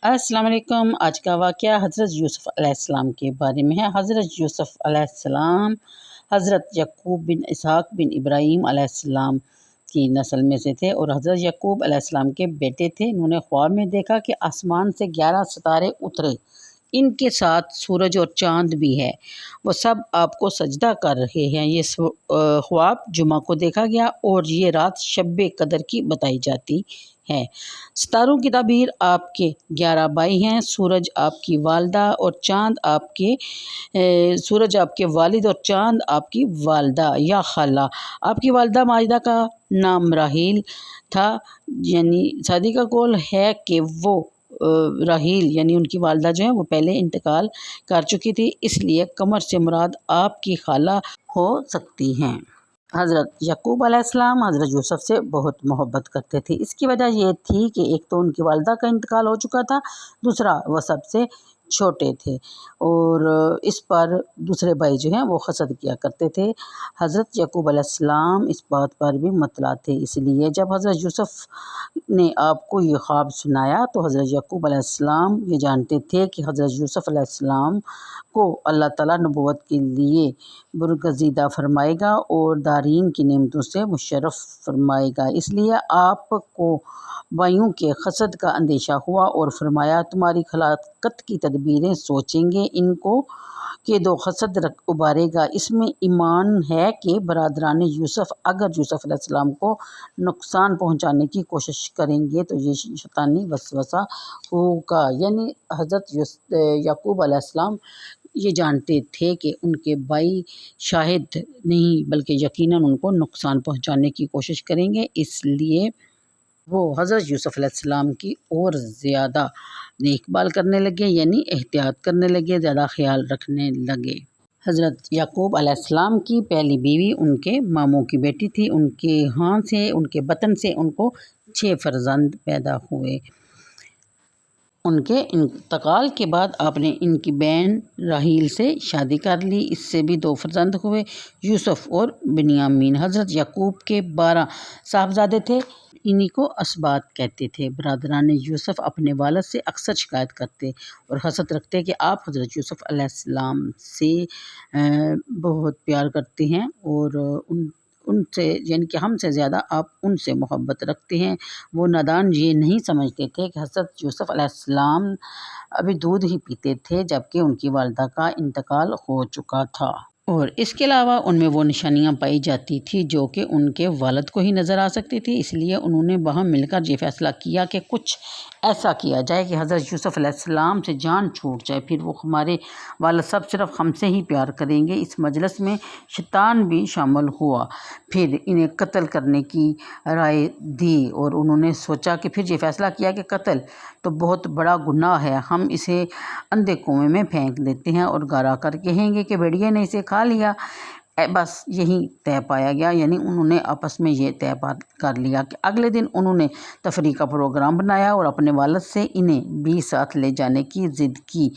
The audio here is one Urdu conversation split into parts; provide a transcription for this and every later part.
السلام علیکم۔ آج کا واقعہ حضرت یوسف علیہ السلام کے بارے میں ہے۔ حضرت یوسف علیہ السلام حضرت یعقوب بن اسحاق بن ابراہیم علیہ السلام کی نسل میں سے تھے اور حضرت یعقوب علیہ السلام کے بیٹے تھے۔ انہوں نے خواب میں دیکھا کہ آسمان سے 11 ستارے اترے، ان کے ساتھ سورج اور چاند بھی ہے، وہ سب آپ کو سجدہ کر رہے ہیں۔ یہ خواب جمعہ کو دیکھا گیا اور یہ رات شب قدر کی بتائی جاتی ہے۔ ستاروں کی تعبیر آپ کے 11 بھائی ہیں، سورج آپ کی والدہ اور چاند آپ کے والد اور چاند آپ کی والدہ یا خالہ۔ آپ کی والدہ ماجدہ کا نام راحیل تھا، یعنی شادی کا قول ہے کہ وہ راحیل یعنی ان کی والدہ جو ہیں وہ پہلے انتقال کر چکی تھی، اس لیے قمر سے مراد آپ کی خالہ ہو سکتی ہیں۔ حضرت یعقوب علیہ السلام حضرت یوسف سے بہت محبت کرتے تھے۔ اس کی وجہ یہ تھی کہ ایک تو ان کی والدہ کا انتقال ہو چکا تھا، دوسرا وہ سب سے چھوٹے تھے اور اس پر دوسرے بھائی جو ہیں وہ حسد کیا کرتے تھے۔ حضرت یعقوب علیہ السلام اس بات پر بھی مطلع تھے، اس لیے جب حضرت یوسف نے آپ کو یہ خواب سنایا تو حضرت یعقوب علیہ السلام یہ جانتے تھے کہ حضرت یوسف علیہ السلام کو اللہ تعالیٰ نبوت کے لیے برگزیدہ فرمائے گا اور دارین کی نعمتوں سے مشرف فرمائے گا۔ اس لیے آپ کو بھائیوں کے حسد کا اندیشہ ہوا اور فرمایا تمہاری ہلاکت کی تدبیریں سوچیں گے، ان کو کہ دو حسد ابھارے گا۔ اس میں ایمان ہے کہ برادران یوسف اگر یوسف علیہ السلام کو نقصان پہنچانے کی کوشش کریں گے تو یہ شیطانی وسوسہ ہوگا، یعنی حضرت یعقوب علیہ السلام یہ جانتے تھے کہ ان کے بھائی شاید نہیں بلکہ یقیناً ان کو نقصان پہنچانے کی کوشش کریں گے، اس لیے وہ حضرت یوسف علیہ السلام کی اور زیادہ دیکھ بھال کرنے لگے، یعنی احتیاط کرنے لگے، زیادہ خیال رکھنے لگے۔ حضرت یعقوب علیہ السلام کی پہلی بیوی ان کے ماموں کی بیٹی تھی، ان کے بطن سے ان کو 6 فرزند پیدا ہوئے۔ ان کے انتقال کے بعد آپ نے ان کی بہن راحیل سے شادی کر لی، اس سے بھی 2 فرزند ہوئے، یوسف اور بنیامین۔ حضرت یعقوب کے 12 صاحبزادے تھے، انہی کو اسباط کہتے تھے۔ برادران یوسف اپنے والد سے اکثر شکایت کرتے اور حسد رکھتے کہ آپ حضرت یوسف علیہ السلام سے بہت پیار کرتے ہیں اور ان سے یعنی کہ ہم سے زیادہ آپ ان سے محبت رکھتے ہیں۔ وہ نادان یہ نہیں سمجھتے تھے کہ حضرت یوسف علیہ السلام ابھی دودھ ہی پیتے تھے جبکہ ان کی والدہ کا انتقال ہو چکا تھا، اور اس کے علاوہ ان میں وہ نشانیاں پائی جاتی تھی جو کہ ان کے والد کو ہی نظر آ سکتی تھی۔ اس لیے انہوں نے باہم مل کر یہ فیصلہ کیا کہ کچھ ایسا کیا جائے کہ حضرت یوسف علیہ السلام سے جان چھوٹ جائے، پھر وہ ہمارے والد صاحب صرف ہم سے ہی پیار کریں گے۔ اس مجلس میں شیطان بھی شامل ہوا، پھر انہیں قتل کرنے کی رائے دی اور انہوں نے سوچا کہ پھر یہ فیصلہ کیا کہ قتل تو بہت بڑا گناہ ہے، ہم اسے اندھے کنویں میں پھینک دیتے ہیں اور گھر کر کہیں گے کہ بھیڑیے نے اسے کھا لیا۔ بس یہی طے پایا گیا، یعنی انہوں نے آپس میں یہ طے کر لیا کہ اگلے دن انہوں نے تفریح کا پروگرام بنایا اور اپنے والد سے انہیں بھی ساتھ لے جانے کی ضد کی،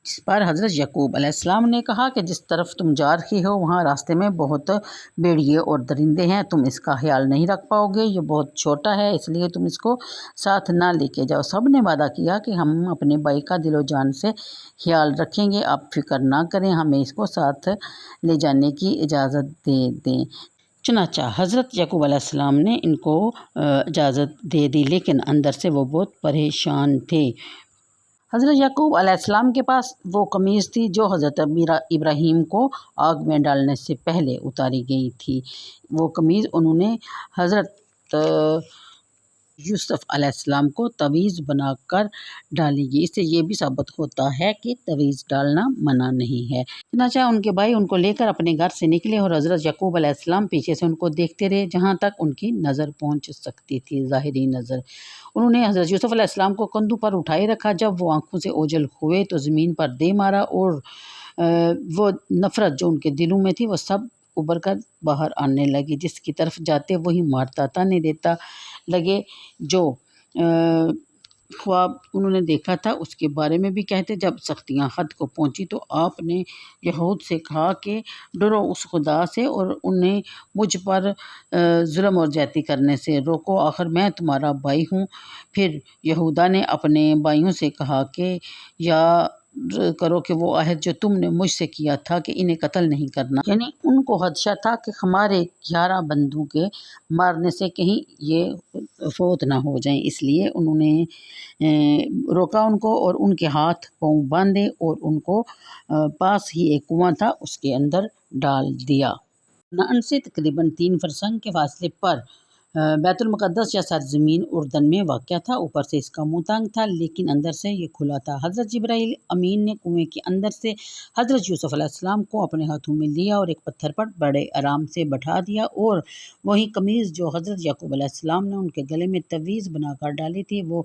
جس پر حضرت یعقوب علیہ السلام نے کہا کہ جس طرف تم جا رہے ہو وہاں راستے میں بہت بھیڑیے اور درندے ہیں، تم اس کا خیال نہیں رکھ پاؤ گے، یہ بہت چھوٹا ہے اس لیے تم اس کو ساتھ نہ لے کے جاؤ۔ سب نے وعدہ کیا کہ ہم اپنے بھائی کا دل و جان سے خیال رکھیں گے، آپ فکر نہ کریں، ہمیں اس کو ساتھ لے جانے کی اجازت دے دیں۔ چنانچہ حضرت یعقوب علیہ السلام نے ان کو اجازت دے دی، لیکن اندر سے وہ بہت پریشان تھے۔ حضرت یعقوب علیہ السلام کے پاس وہ قمیض تھی جو حضرت ابراہیم کو آگ میں ڈالنے سے پہلے اتاری گئی تھی۔ وہ قمیض انہوں نے حضرت یوسف علیہ السلام کو تعویذ بنا کر ڈالی گئی۔ اس سے یہ بھی ثابت ہوتا ہے کہ تعویذ ڈالنا منع نہیں ہے۔ چنانچہ ان کے بھائی ان کو لے کر اپنے گھر سے نکلے اور حضرت یعقوب علیہ السلام پیچھے سے ان کو دیکھتے رہے جہاں تک ان کی نظر پہنچ سکتی تھی، ظاہری نظر۔ انہوں نے حضرت یوسف علیہ السلام کو کندھوں پر اٹھائے رکھا، جب وہ آنکھوں سے اوجھل ہوئے تو زمین پر دے مارا اور وہ نفرت جو ان کے دلوں میں تھی وہ سب ابھر کر باہر آنے لگی، جس کی طرف جاتے وہی مارتا تانے دیتا لگے، جو خواب انہوں نے دیکھا تھا اس کے بارے میں بھی کہتے۔ جب سختیاں حد کو پہنچی تو آپ نے یہود سے کہا کہ ڈرو اس خدا سے اور انہیں مجھ پر ظلم اور زیادتی کرنے سے روکو، آخر میں تمہارا بھائی ہوں۔ پھر یہودا نے اپنے بھائیوں سے کہا کہ یاد کرو کہ وہ عہد جو تم نے مجھ سے کیا تھا کہ انہیں قتل نہیں کرنا، یعنی ان کو خدشہ تھا کہ ہمارے 11 بندوں کے مارنے سے کہیں یہ فوت نہ ہو جائیں، اس لیے انہوں نے روکا ان کو اور ان کے ہاتھ پاؤں باندھے اور ان کو پاس ہی ایک کنواں تھا اس کے اندر ڈال دیا۔ نعن سے تقریباً 3 فرسنگ کے فاصلے پر بیت المقدس یا سرزمین اردن میں واقع تھا۔ اوپر سے اس کا منہ تنگ تھا لیکن اندر سے یہ کھلا تھا۔ حضرت جبرائیل امین نے کنویں کے اندر سے حضرت یوسف علیہ السلام کو اپنے ہاتھوں میں لیا اور ایک پتھر پر بڑے آرام سے بٹھا دیا، اور وہی قمیض جو حضرت یعقوب علیہ السلام نے ان کے گلے میں تعویذ بنا کر ڈالی تھی وہ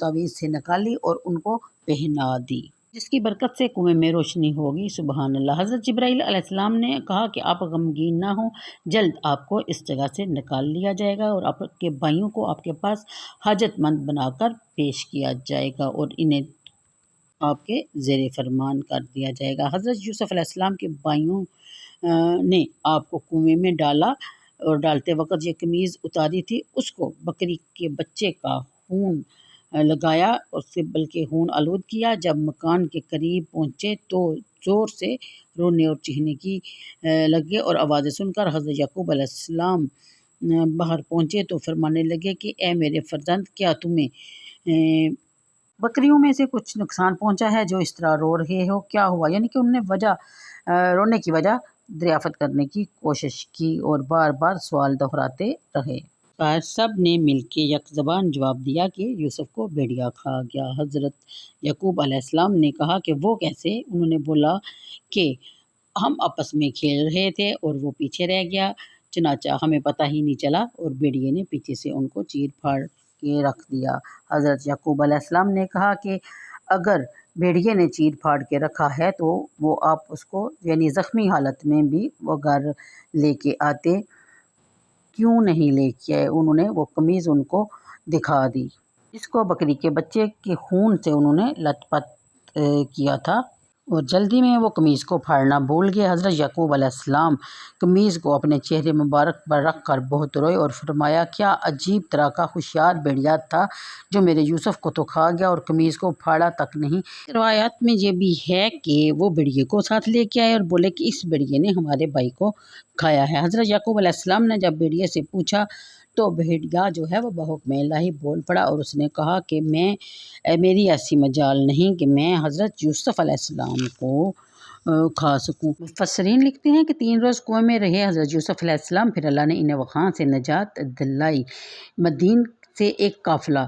تعویذ سے نکالی اور ان کو پہنا دی، جس کی برکت سے کنویں میں روشنی ہوگی۔ سبحان اللہ۔ حضرت جبرائیل علیہ السلام نے کہا کہ آپ غمگین نہ ہوں، جلد آپ کو اس جگہ سے نکال لیا جائے گا اور آپ کے بھائیوں کو آپ کے پاس حاجت مند بنا کر پیش کیا جائے گا اور انہیں آپ کے زیر فرمان کر دیا جائے گا۔ حضرت یوسف علیہ السلام کے بھائیوں نے آپ کو کنویں میں ڈالا اور ڈالتے وقت یہ قمیض اتاری تھی، اس کو بکری کے بچے کا خون لگایا اور سے بلکہ خون آلود کیا۔ جب مکان کے قریب پہنچے تو زور سے رونے اور چیخنے کی لگے اور آوازیں سن کر حضرت یعقوب علیہ السلام باہر پہنچے تو فرمانے لگے کہ اے میرے فرزند، کیا تمہیں بکریوں میں سے کچھ نقصان پہنچا ہے جو اس طرح رو رہے ہو؟ کیا ہوا؟ یعنی کہ انہوں نے رونے کی وجہ دریافت کرنے کی کوشش کی اور بار بار سوال دہراتے رہے۔ سب نے مل کے یک زبان جواب دیا کہ یوسف کو بھیڑیا کھا گیا۔ حضرت یعقوب علیہ السلام نے کہا کہ وہ کیسے؟ انہوں نے بولا کہ ہم آپس میں کھیل رہے تھے اور وہ پیچھے رہ گیا، چنانچہ ہمیں پتہ ہی نہیں چلا اور بھیڑیے نے پیچھے سے ان کو چیر پھاڑ کے رکھ دیا۔ حضرت یعقوب علیہ السلام نے کہا کہ اگر بھیڑیے نے چیر پھاڑ کے رکھا ہے تو وہ آپ اس کو یعنی زخمی حالت میں بھی وہ گھر لے کے آتے، کیوں نہیں لے کے آئے؟ انہوں نے وہ قمیض ان کو دکھا دی جس کو بکری کے بچے کے خون سے انہوں نے لت پت کیا تھا، اور جلدی میں وہ قمیض کو پھاڑنا بھول گئے۔ حضرت یعقوب علیہ السلام قمیض کو اپنے چہرے مبارک پر رکھ کر بہت روئے اور فرمایا کیا عجیب طرح کا ہوشیار بھیڑیا تھا جو میرے یوسف کو تو کھا گیا اور قمیض کو پھاڑا تک نہیں۔ روایات میں یہ بھی ہے کہ وہ بھیڑیے کو ساتھ لے کے آئے اور بولے کہ اس بھیڑیے نے ہمارے بھائی کو کھایا ہے۔ حضرت یعقوب علیہ السلام نے جب بھیڑیے سے پوچھا تو بھیڑیا جو ہے وہ بحکم الہی بول پڑا اور اس نے کہا کہ میری ایسی مجال نہیں کہ میں حضرت یوسف علیہ السلام کو کھا سکوں۔ مفسرین لکھتے ہیں کہ 3 روز کنویں میں رہے حضرت یوسف علیہ السلام، پھر اللہ نے انہیں وہاں سے نجات دلائی۔ مدین سے ایک قافلہ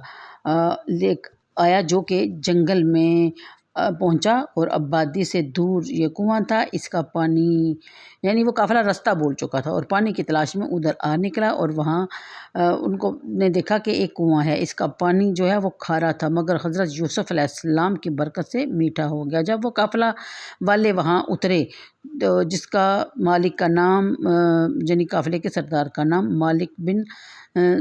لے آیا جو کہ جنگل میں پہنچا اور آبادی سے دور یہ کنواں تھا، اس کا پانی یعنی وہ قافلہ رستہ بھول چکا تھا اور پانی کی تلاش میں ادھر آ نکلا اور وہاں ان کو نے دیکھا کہ ایک کنواں ہے، اس کا پانی جو ہے وہ کھارا تھا مگر حضرت یوسف علیہ السلام کی برکت سے میٹھا ہو گیا۔ جب وہ قافلہ والے وہاں اترے جس کا مالک کا نام یعنی قافلے کے سردار کا نام مالک بن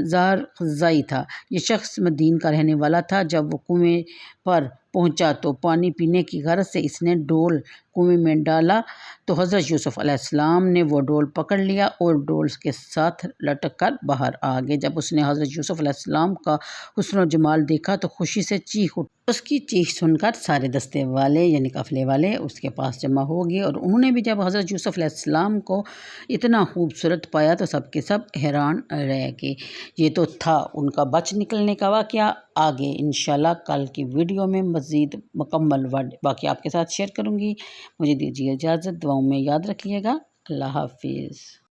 زار خزائی تھا، یہ شخص مدین کا رہنے والا تھا۔ جب وہ کنویں پر پہنچا تو پانی پینے کی غرض سے اس نے ڈول کنویں میں ڈالا تو حضرت یوسف علیہ السلام نے وہ ڈول پکڑ لیا اور ڈول کے ساتھ لٹک کر باہر آ گئے۔ جب اس نے حضرت یوسف علیہ السلام کا حسن و جمال دیکھا تو خوشی سے چیخ اٹھا۔ اس کی چیخ سن کر سارے دستے والے یعنی قافلے والے اس کے پاس جمع ہو گئے اور انہوں نے بھی جب حضرت یوسف علیہ السلام کو اتنا خوبصورت پایا تو سب کے سب حیران رہ گئے۔ یہ تو تھا ان کا بچ نکلنے کا واقعہ۔ آگے انشاءاللہ کل کی ویڈیو میں مزید مکمل واقعہ آپ کے ساتھ شیئر کروں گی۔ مجھے دیجیے اجازت، دعاؤں میں یاد رکھیے گا۔ اللہ حافظ۔